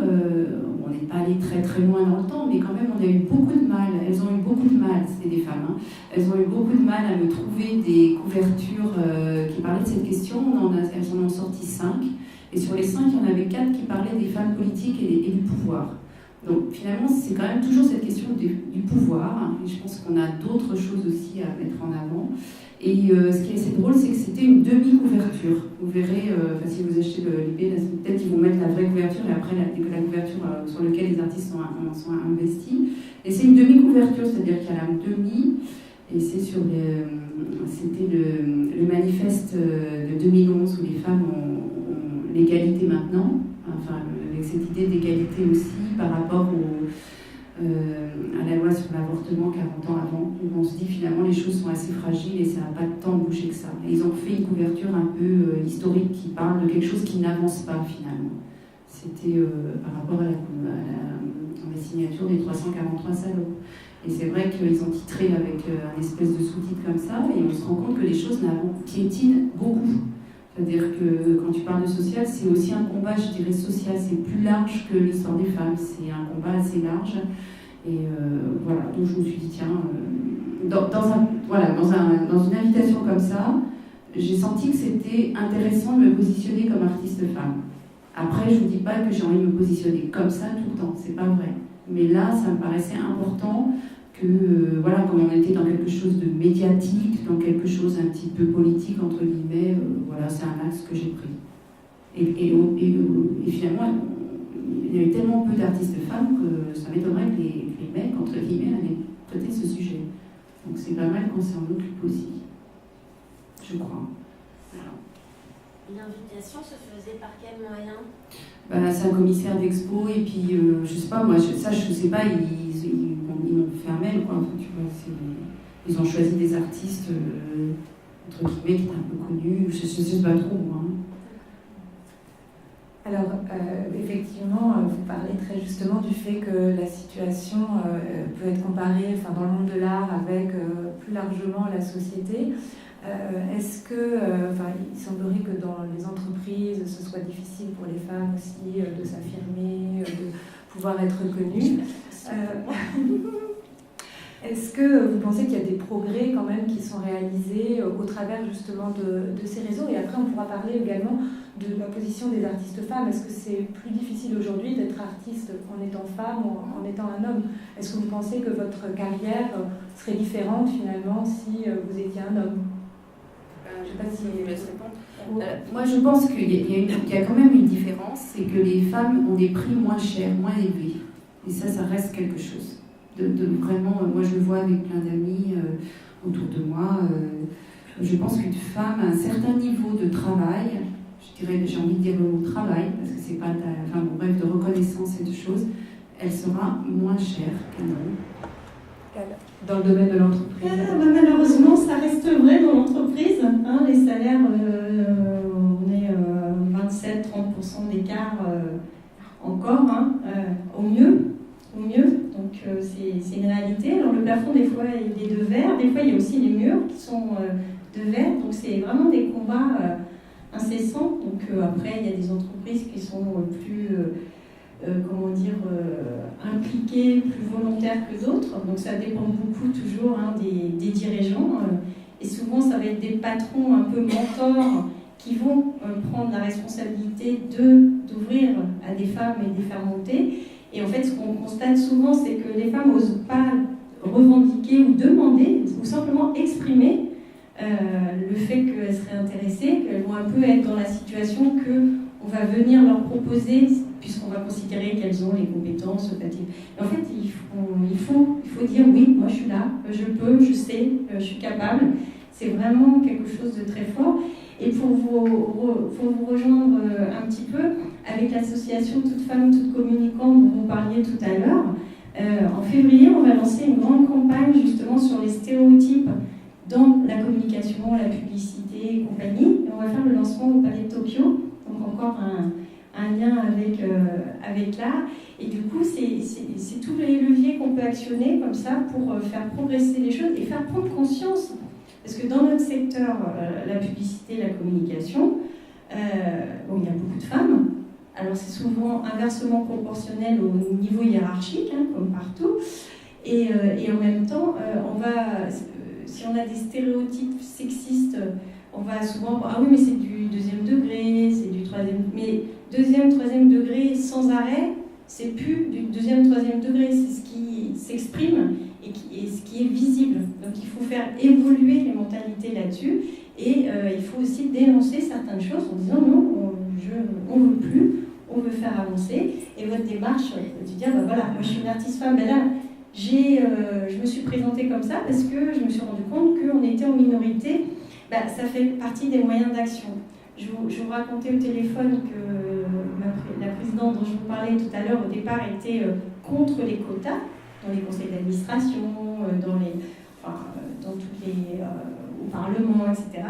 on n'est pas allé très très loin dans le temps, mais quand même on a eu beaucoup de mal, elles ont eu beaucoup de mal, c'était des femmes, hein. Elles ont eu beaucoup de mal à me trouver des couvertures qui parlaient de cette question. Elles en ont sorti 5, et sur les 5, il y en avait 4 qui parlaient des femmes politiques et du pouvoir. Donc finalement, c'est quand même toujours cette question du pouvoir, hein. Et je pense qu'on a d'autres choses aussi à mettre en avant. Et ce qui est assez drôle, c'est que c'était une demi-couverture. Vous verrez, si vous achetez le l'IB, peut-être qu'ils vont mettre la vraie couverture et après la couverture sur laquelle les artistes sont investis. Et c'est une demi-couverture, c'est-à-dire qu'il y a la demi, et c'était le manifeste de 2011 où les femmes ont l'égalité maintenant, enfin avec cette idée d'égalité aussi par rapport à la loi sur l'avortement 40 ans avant, où on se dit finalement les choses sont assez fragiles et ça n'a pas tant bougé que ça. Et ils ont fait une couverture un peu historique qui parle de quelque chose qui n'avance pas finalement. C'était par rapport à la signature des 343 salauds. Et c'est vrai qu'ils ont titré avec un espèce de sous-titre comme ça, et on se rend compte que les choses piétinent beaucoup. C'est-à-dire que quand tu parles de social, c'est aussi un combat, je dirais, social. C'est plus large que l'histoire des femmes. C'est un combat assez large. Et voilà, donc je me suis dit, tiens, dans une invitation comme ça, j'ai senti que c'était intéressant de me positionner comme artiste femme. Après, je ne vous dis pas que j'ai envie de me positionner comme ça tout le temps, c'est pas vrai. Mais là, ça me paraissait important que, comme on était dans quelque chose de médiatique, dans quelque chose un petit peu politique, entre guillemets, c'est un axe que j'ai pris. Et finalement, il y avait tellement peu d'artistes femmes que ça m'étonnerait que les mecs, entre guillemets, allaient traiter ce sujet. Donc c'est pas mal qu'on s'en occupe aussi, je crois. Voilà. L'invitation se faisait par quel moyen? C'est un commissaire d'expo, et puis je sais pas, moi, je sais pas, ils m'ont fait un mail, quoi. Enfin, tu vois, ils ont choisi des artistes, entre guillemets, qui étaient un peu connus, je sais pas trop, moi. Alors, effectivement, vous parlez très justement du fait que la situation peut être comparée dans le monde de l'art avec plus largement la société. Est-ce que, il semblerait que dans les entreprises, ce soit difficile pour les femmes aussi de s'affirmer, de pouvoir être reconnues. Est-ce que vous pensez qu'il y a des progrès quand même qui sont réalisés au travers justement de ces réseaux? Et après, on pourra parler également de la position des artistes femmes. Est-ce que c'est plus difficile aujourd'hui d'être artiste en étant femme ou en étant un homme? Est-ce que vous pensez que votre carrière serait différente finalement si vous étiez un homme? Je ne sais pas si je vais répondre. Moi, je pense qu'il y a quand même une différence, c'est que les femmes ont des prix moins chers, moins élevés. Et ça reste quelque chose. Vraiment, moi je le vois avec plein d'amis autour de moi. Je pense qu'une femme a un certain niveau de travail, j'ai envie de dire le mot travail, parce que c'est pas de reconnaissance et de choses, elle sera moins chère qu'un homme. Dans le domaine de l'entreprise? Malheureusement, ça reste vrai dans l'entreprise. Les salaires, on est 27-30% d'écart encore, au mieux. Donc c'est une réalité. Alors le plafond, des fois, il est de verre. Des fois, il y a aussi les murs qui sont de verre. Donc c'est vraiment des combats incessants. Donc après, il y a des entreprises qui sont plus... impliqués, plus volontaires que d'autres. Donc ça dépend beaucoup toujours des dirigeants. Et souvent, ça va être des patrons un peu mentors qui vont prendre la responsabilité d'ouvrir à des femmes et de les faire monter. Et en fait, ce qu'on constate souvent, c'est que les femmes n'osent pas revendiquer ou demander, ou simplement exprimer le fait qu'elles seraient intéressées, qu'elles vont un peu être dans la situation qu'on va venir leur proposer, puisqu'on va considérer qu'elles ont les compétences. Et en fait, il faut dire oui, moi je suis là, je peux, je sais, je suis capable. C'est vraiment quelque chose de très fort. Et pour vous rejoindre un petit peu, avec l'association Toutes Femmes, Toutes Communicantes dont vous parliez tout à l'heure, en février, on va lancer une grande campagne justement sur les stéréotypes dans la communication, la publicité et compagnie. Et on va faire le lancement au Palais de Tokyo, donc encore un lien avec l'art. Et du coup, c'est tous les leviers qu'on peut actionner comme ça pour faire progresser les choses et faire prendre conscience. Parce que dans notre secteur, la publicité, la communication, il y a beaucoup de femmes. Alors c'est souvent inversement proportionnel au niveau hiérarchique, comme partout. Et en même temps, si on a des stéréotypes sexistes, on va souvent ah oui mais c'est du deuxième degré, c'est du troisième, mais deuxième, troisième degré sans arrêt, c'est plus du deuxième, troisième degré, c'est ce qui s'exprime et ce qui est visible. Donc il faut faire évoluer les mentalités là-dessus et il faut aussi dénoncer certaines choses en disant non, on veut plus, on veut faire avancer. Et votre démarche, de dire voilà, moi je suis une artiste femme, ben là je me suis présentée comme ça parce que je me suis rendu compte qu'on était en minorité. Ça fait partie des moyens d'action. Je vous racontais au téléphone que la présidente dont je vous parlais tout à l'heure au départ était contre les quotas dans les conseils d'administration, au Parlement, etc.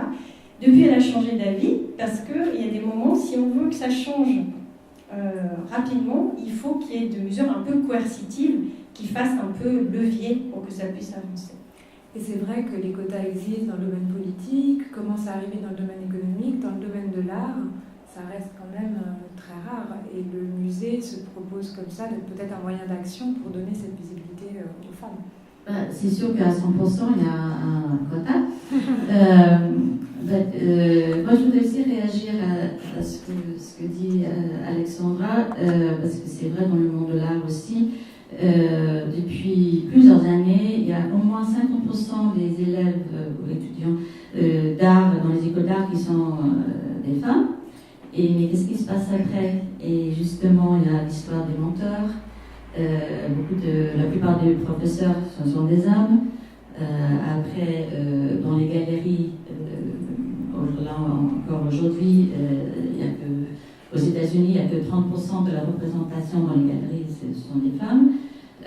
Depuis, elle a changé d'avis parce qu'il y a des moments, si on veut que ça change rapidement, il faut qu'il y ait des mesures un peu coercitives qui fassent un peu levier pour que ça puisse avancer. Et c'est vrai que les quotas existent dans le domaine politique, commencent à arriver dans le domaine économique, dans le domaine de l'art, ça reste quand même très rare. Et le musée se propose comme ça d'être peut-être un moyen d'action pour donner cette visibilité aux femmes. C'est sûr qu'à 100%, il y a un quota. Moi, je voudrais aussi réagir à ce que dit Alexandra, parce que c'est vrai dans le monde de l'art aussi. Depuis plusieurs années, il y a au moins 50% des élèves ou étudiants d'art dans les écoles d'art qui sont des femmes. Mais qu'est-ce qui se passe après? Et justement, il y a l'histoire des menteurs. La plupart des professeurs ce sont des hommes. Après, dans les galeries, là encore aujourd'hui, aux États-Unis, il n'y a que 30% de la représentation dans les galeries, ce sont des femmes.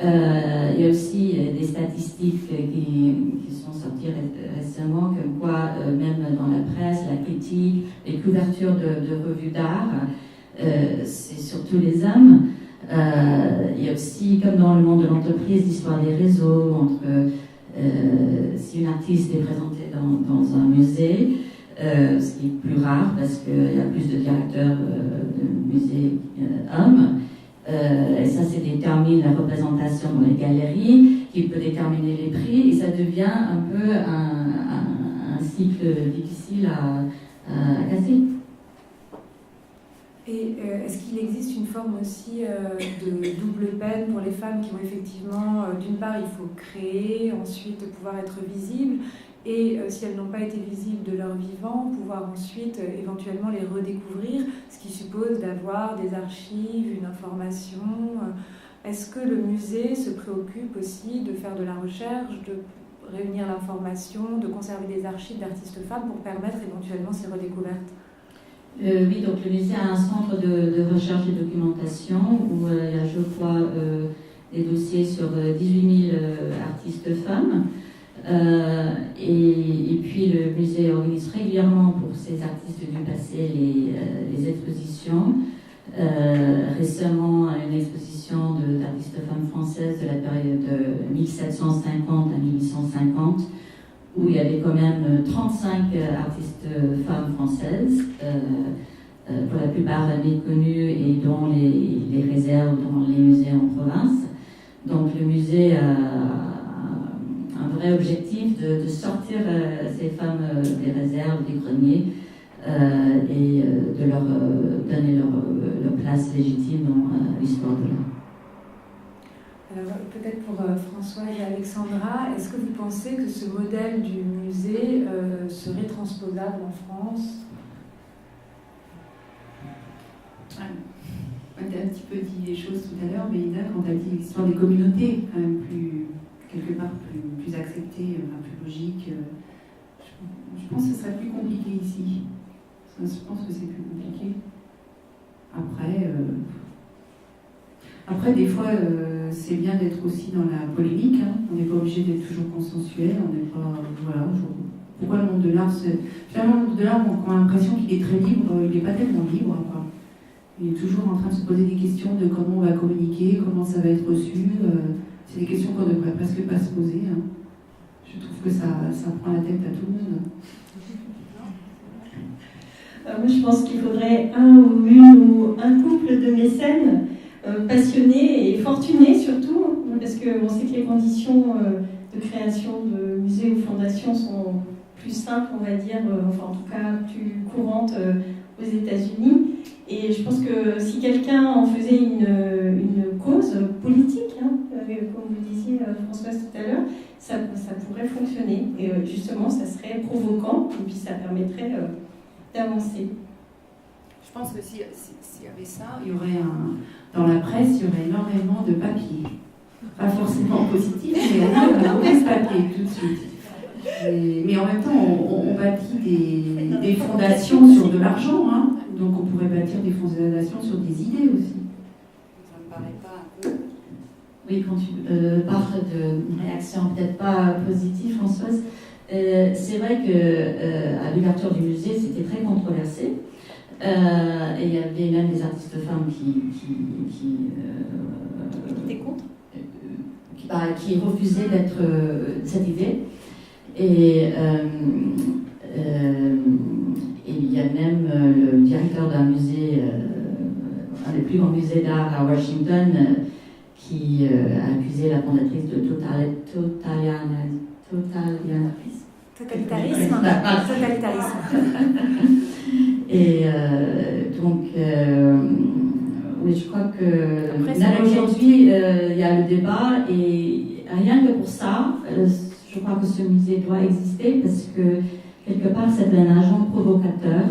Il y a aussi des statistiques qui sont sorties récemment, comme quoi, même dans la presse, la critique, les couvertures de revues d'art, c'est surtout les hommes. Il y a aussi, comme dans le monde de l'entreprise, l'histoire des réseaux, entre si une artiste est présentée dans un musée, ce qui est plus rare parce qu'il y a plus de directeurs de musées hommes. Et ça, c'est détermine la représentation dans les galeries, qui peut déterminer les prix, et ça devient un peu un cycle difficile à casser. Et est-ce qu'il existe une forme aussi de double peine pour les femmes qui ont effectivement, d'une part, il faut créer, ensuite pouvoir être visible, et si elles n'ont pas été visibles de leur vivant, pouvoir ensuite éventuellement les redécouvrir, ce qui suppose d'avoir des archives, une information. Est-ce que le musée se préoccupe aussi de faire de la recherche, de réunir l'information, de conserver des archives d'artistes femmes pour permettre éventuellement ces redécouvertes? Oui, donc le musée a un centre de recherche et documentation où il y a, je crois, des dossiers sur 18 000 artistes femmes. Et puis le musée organise régulièrement pour ces artistes du passé les expositions. Récemment, une exposition d'artistes femmes françaises de la période de 1750 à 1850, où il y avait quand même 35 artistes femmes françaises, pour la plupart méconnues et dont les réserves dans les musées en province. Donc le musée a un vrai objectif de sortir ces femmes des réserves, des greniers, et de leur donner leur place légitime dans l'histoire de l'art. Alors peut-être pour François et Alexandra, est-ce que vous pensez que ce modèle du musée serait transposable en France? Tu as un petit peu dit les choses tout à l'heure, Belinda, quand tu as dit l'histoire des communautés, quand même quelque part plus acceptée, plus logique. Je pense que ce serait plus compliqué ici. Je pense que c'est plus compliqué. Après des fois, c'est bien d'être aussi dans la polémique. Hein. On n'est pas obligé d'être toujours consensuel. On n'est pas, voilà. Pourquoi le monde de l'art Finalement, le monde de l'art, on a l'impression qu'il est très libre. Il n'est pas tellement libre, quoi. Il est toujours en train de se poser des questions de comment on va communiquer, comment ça va être reçu. C'est des questions qu'on ne devrait presque pas se poser. Hein. Je trouve que ça prend la tête à tout le monde. Moi, je pense qu'il faudrait un couple de mécènes passionnés et fortunés surtout, parce qu'on sait que les conditions de création de musées ou fondations sont plus simples, on va dire, enfin en tout cas plus courantes aux États-Unis. Et je pense que si quelqu'un en faisait une cause politique, hein, comme vous disiez Françoise tout à l'heure, ça pourrait fonctionner. Et justement, ça serait provoquant et puis ça permettrait d'avancer. Je pense que s'il y avait ça, il y aurait dans la presse, il y aurait énormément de papier. Pas forcément positif, mais un mauvais papier tout de suite. Mais en même temps, on bâtit des fondations sur de l'argent, hein. Donc on pourrait bâtir des fondations sur des idées aussi. Ça me paraît pas un peu... Oui, quand tu parles d'une réaction peut-être pas positive, Françoise, c'est vrai qu'à l'ouverture du musée, c'était très controversé. Et il y avait même des artistes femmes qui refusaient d'être cette idée. Et il y a même le directeur d'un musée, un des plus grands musées d'art à Washington, qui a accusé la fondatrice de totalitarisme. Et donc, oui, je crois que aujourd'hui, il y a le débat, et rien que pour ça, je crois que ce musée doit exister, parce que quelque part, c'est un agent provocateur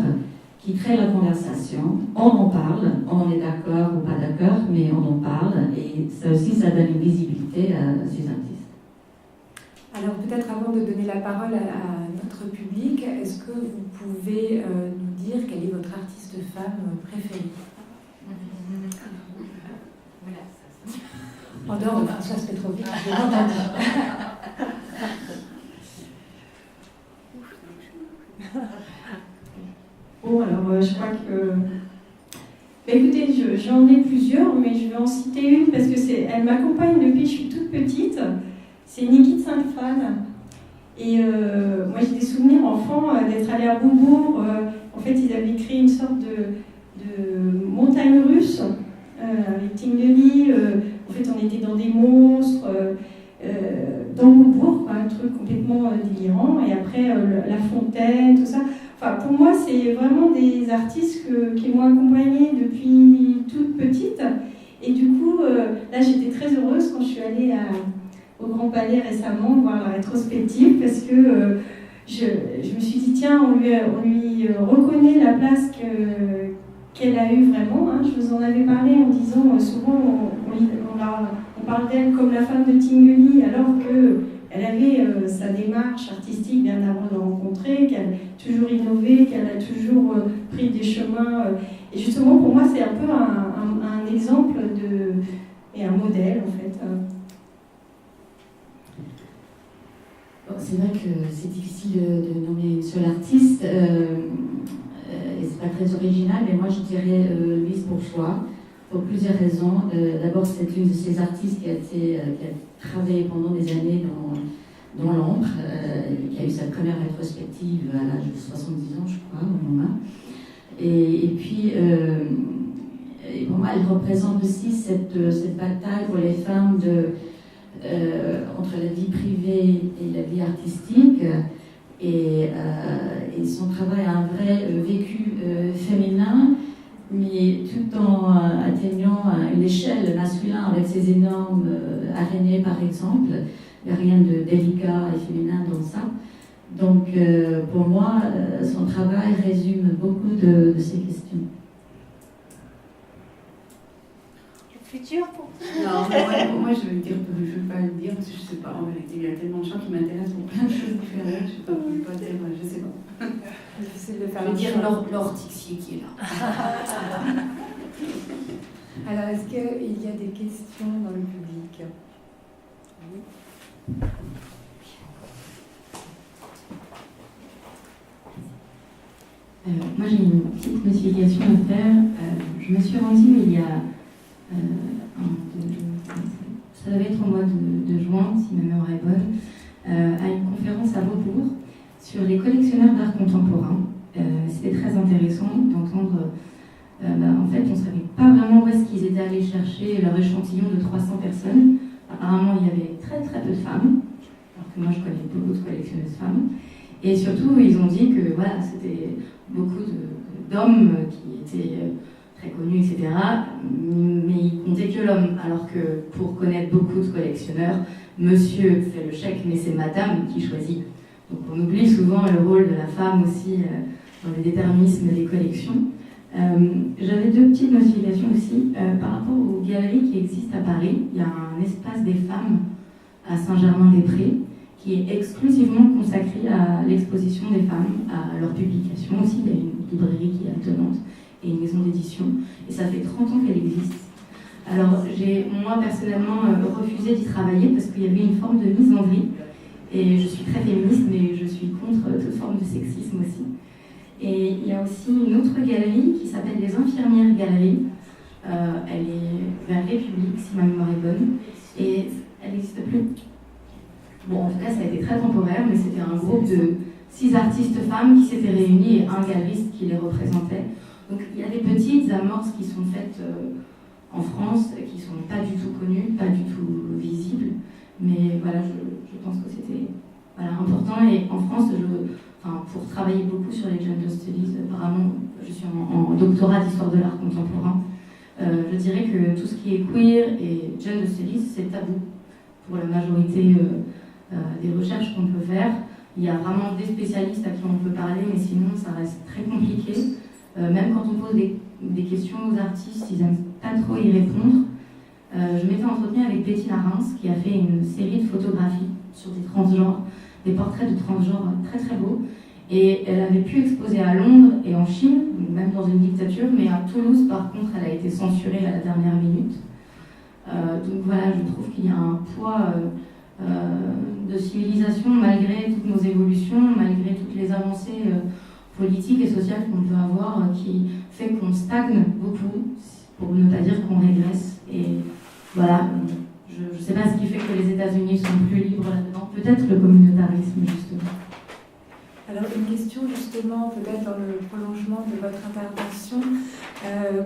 qui crée la conversation. On en parle, on est d'accord ou pas d'accord, mais on en parle, et ça aussi, ça donne une visibilité à ces artistes. Alors peut-être avant de donner la parole à notre public, est-ce que vous pouvez nous dire quelle est votre artiste femme préférée? En dehors de Françoise Petrovic, je l'ai entendu. Bon, alors je crois que... écoutez, j'en ai plusieurs, mais je vais en citer une parce que elle m'accompagne depuis que je suis toute petite. C'est Niki Tsingfan. Et moi, j'ai des souvenirs enfant d'être allée à Beaubourg. En fait, ils avaient créé une sorte de montagne russe avec Tinguely. En fait, on était dans des monstres, dans Beaubourg, quoi, un truc complètement délirant. Et après, la fontaine, tout ça. Enfin, pour moi, c'est vraiment des artistes qui m'ont accompagnée depuis toute petite. Et du coup, là, j'étais très heureuse quand je suis allée au Grand Palais récemment voir la rétrospective, parce que je me suis dit, tiens, on lui reconnaît la place qu'elle a eue vraiment. Hein. Je vous en avais parlé en disant, souvent, on parle d'elle comme la femme de Tinguely, alors qu'elle avait sa démarche artistique bien avant de le rencontrer, qu'elle a toujours innové, qu'elle a toujours pris des chemins. Et justement, pour moi, c'est un peu un exemple et un modèle, en fait. C'est vrai que c'est difficile de nommer une seule artiste, et c'est pas très original, mais moi je dirais Louise Bourgeois, pour plusieurs raisons. D'abord, c'est une de ces artistes qui a travaillé pendant des années dans l'ombre, qui a eu sa première rétrospective à l'âge de 70 ans, je crois, au moment. Et puis, pour moi, elle représente aussi cette bataille pour les femmes entre la vie privée et la vie artistique, et son travail a un vrai vécu féminin, mais tout en atteignant une échelle masculine avec ces énormes araignées, par exemple. Il n'y a rien de délicat et féminin dans ça. Donc, pour moi, son travail résume beaucoup de ces questions. Le futur pour Non, mais moi je veux dire, je ne veux pas le dire parce que je ne sais pas, en vérité, il y a tellement de gens qui m'intéressent pour plein de choses différentes, je ne peux pas dire, je ne sais pas. Difficile de faire Je veux un dire choix. l'ortixier qui est là. Alors, est-ce qu'il y a des questions dans le public? Oui. Moi, j'ai une petite notification à faire. Je me suis rendue il y a ça devait être au mois de juin, si ma mémoire est bonne, à une conférence à Beaubourg sur les collectionneurs d'art contemporain. C'était très intéressant d'entendre. En fait, on ne savait pas vraiment où est-ce qu'ils étaient allés chercher leur échantillon de 300 personnes. Apparemment, il y avait très très peu de femmes, alors que moi je connais beaucoup de collectionneuses femmes. Et surtout, ils ont dit que voilà, c'était beaucoup d'hommes qui étaient très connus, etc. Mais ils comptaient que l'homme, alors que pour connaître beaucoup de collectionneurs, monsieur fait le chèque, mais c'est madame qui choisit. Donc on oublie souvent le rôle de la femme aussi dans le déterminisme des collections. J'avais deux petites notifications aussi par rapport aux galeries qui existent à Paris. Il y a un espace des femmes à Saint-Germain-des-Prés qui est exclusivement consacré à l'exposition des femmes, à leur publication aussi. Il y a une librairie qui est attenante et une maison d'édition. Et ça fait 30 ans qu'elle existe. Alors j'ai moi personnellement refusé d'y travailler parce qu'il y avait une forme de misandrie. Et je suis très féministe, mais je suis contre toute forme de sexisme aussi. Et il y a aussi une autre galerie qui s'appelle les Infirmières Galeries. Elle est vers République, si ma mémoire est bonne. Et elle n'existe plus. Bon, en tout cas, ça a été très temporaire, mais c'était un groupe de 6 artistes femmes qui s'étaient réunies et un galeriste qui les représentait. Donc il y a des petites amorces qui sont faites en France, qui ne sont pas du tout connues, pas du tout visibles. Mais voilà, je pense que c'était important. Et en France, pour travailler beaucoup sur les gender studies, apparemment, je suis en doctorat d'histoire de l'art contemporain. Je dirais que tout ce qui est queer et gender studies, c'est tabou pour la majorité des recherches qu'on peut faire. Il y a vraiment des spécialistes à qui on peut parler, mais sinon, ça reste très compliqué. Même quand on pose des questions aux artistes, ils n'aiment pas trop y répondre. Je m'étais entretenue avec Bettina Reims, qui a fait une série de photographies sur des transgenres, des portraits de transgenres très très beaux. Et elle avait pu exposer à Londres et en Chine, même dans une dictature, mais à Toulouse, par contre, elle a été censurée à la dernière minute. Donc voilà, je trouve qu'il y a un poids de civilisation malgré toutes nos évolutions, malgré toutes les avancées politiques et sociales qu'on peut avoir, qui fait qu'on stagne beaucoup, pour ne pas dire qu'on régresse. Et voilà, je ne sais pas ce qui fait que les États-Unis sont plus libres là-dedans. Peut-être le communautarisme, justement. Alors, une question justement, peut-être dans le prolongement de votre intervention,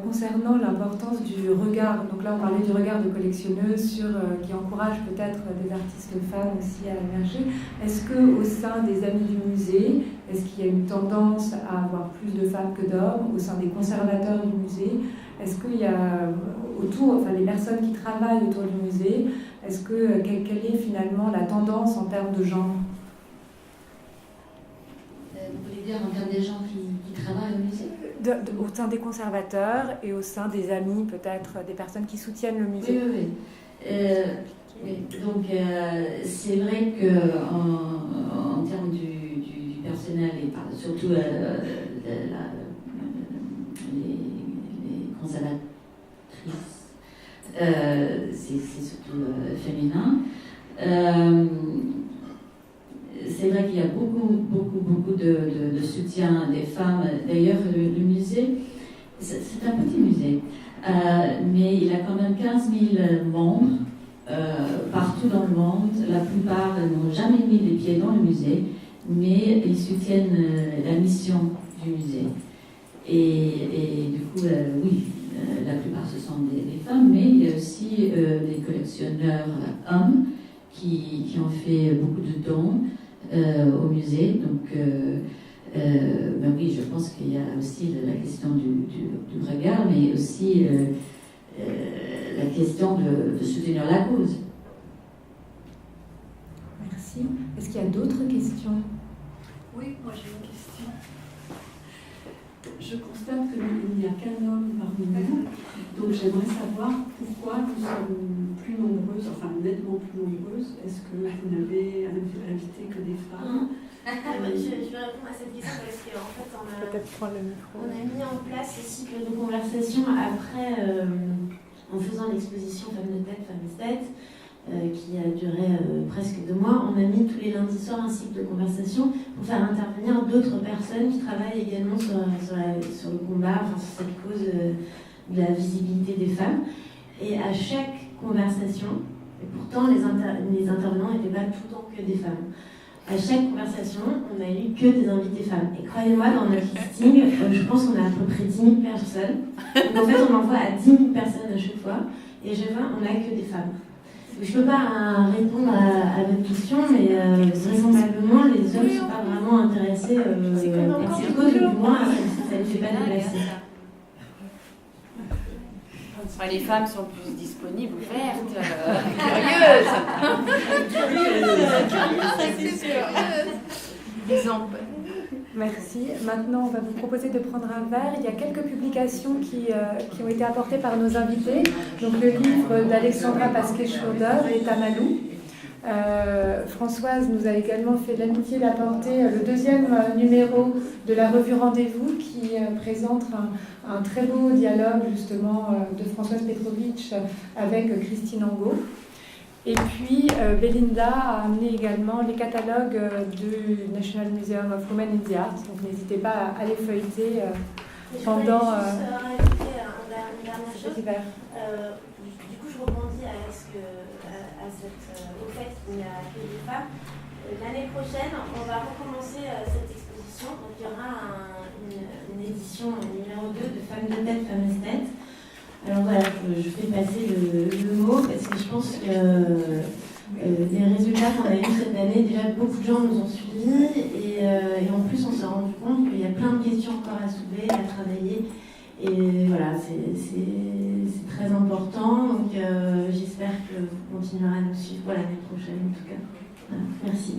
concernant l'importance du regard. Donc là, on parlait du regard de collectionneuse qui encourage peut-être des artistes femmes aussi à émerger. Est-ce qu'au sein des amis du musée, est-ce qu'il y a une tendance à avoir plus de femmes que d'hommes au sein des conservateurs du musée? Est-ce qu'il y a autour, les personnes qui travaillent autour du musée, quelle est finalement la tendance en termes de genre? Vous voulez dire en termes des gens qui travaillent au musée? Au sein des conservateurs et au sein des amis, peut-être, des personnes qui soutiennent le musée. Oui. Donc, c'est vrai qu'en termes du personnel, et surtout les conservatrices, c'est surtout féminin. C'est vrai qu'il y a beaucoup de soutien des femmes. D'ailleurs, le musée, c'est un petit musée, mais il a quand même 15 000 membres partout dans le monde. La plupart n'ont jamais mis les pieds dans le musée, mais ils soutiennent la mission du musée. Et du coup, oui, la plupart ce sont des femmes, mais il y a aussi des collectionneurs hommes qui ont fait beaucoup de dons au musée. Donc, oui, je pense qu'il y a aussi la question du regard, mais aussi la question de soutenir la cause. Merci. Est-ce qu'il y a d'autres questions? Oui, moi j'ai une question. Je constate qu'il n'y a qu'un homme parmi nous, donc j'aimerais savoir pourquoi nous sommes plus nombreuses, enfin nettement plus nombreuses. Est-ce que vous n'avez invité que des femmes? Je vais répondre à cette question parce qu'en fait, on a mis en place ce cycle de conversation après, en faisant l'exposition Femmes de tête, Femmes esthètes, qui a duré presque 2 mois. On a mis tous les lundis soirs un cycle de conversation pour faire intervenir d'autres personnes qui travaillent également sur le combat, enfin, sur cette cause de la visibilité des femmes. Et à chaque conversation, et pourtant les intervenants n'étaient pas tout le temps que des femmes, à chaque conversation, on a eu que des invités femmes. Et croyez-moi, dans notre listing, je pense qu'on a à peu près 10 000 personnes. Donc en fait, on envoie à 10 000 personnes à chaque fois. Et à chaque fois, on n'a que des femmes. Je ne peux pas répondre à votre question, mais vraisemblablement, les hommes ne sont pas vraiment intéressés par cette cause, du moins, ça ne fait pas déplacer. Enfin, les femmes sont plus disponibles, ouvertes, curieuses. Merci. Maintenant, on va vous proposer de prendre un verre. Il y a quelques publications qui ont été apportées par nos invités. Donc, le livre d'Alexandra Pasquet-Schroeder et Tamalou. Françoise nous a également fait l'amitié d'apporter le 2e numéro de la revue Rendez-vous qui présente un très beau dialogue justement de Françoise Petrovitch avec Christine Angot. Et puis Belinda a amené également les catalogues du National Museum of Women in the Arts, donc n'hésitez pas à les feuilleter pendant une dernière chose. cet hiver. Du coup, je rebondis au fait qu'il n'y a que des femmes. L'année prochaine, on va recommencer cette exposition. Donc, il y aura une édition numéro 2 de Femmes de tête, Femmes esthètes. Alors voilà, je fais passer le mot parce que je pense que les résultats qu'on a eu cette année, déjà beaucoup de gens nous ont suivis et en plus on s'est rendu compte qu'il y a plein de questions encore à soulever, à travailler. Et voilà, c'est très important. Donc j'espère que vous continuerez à nous suivre pour l'année prochaine en tout cas. Voilà, merci.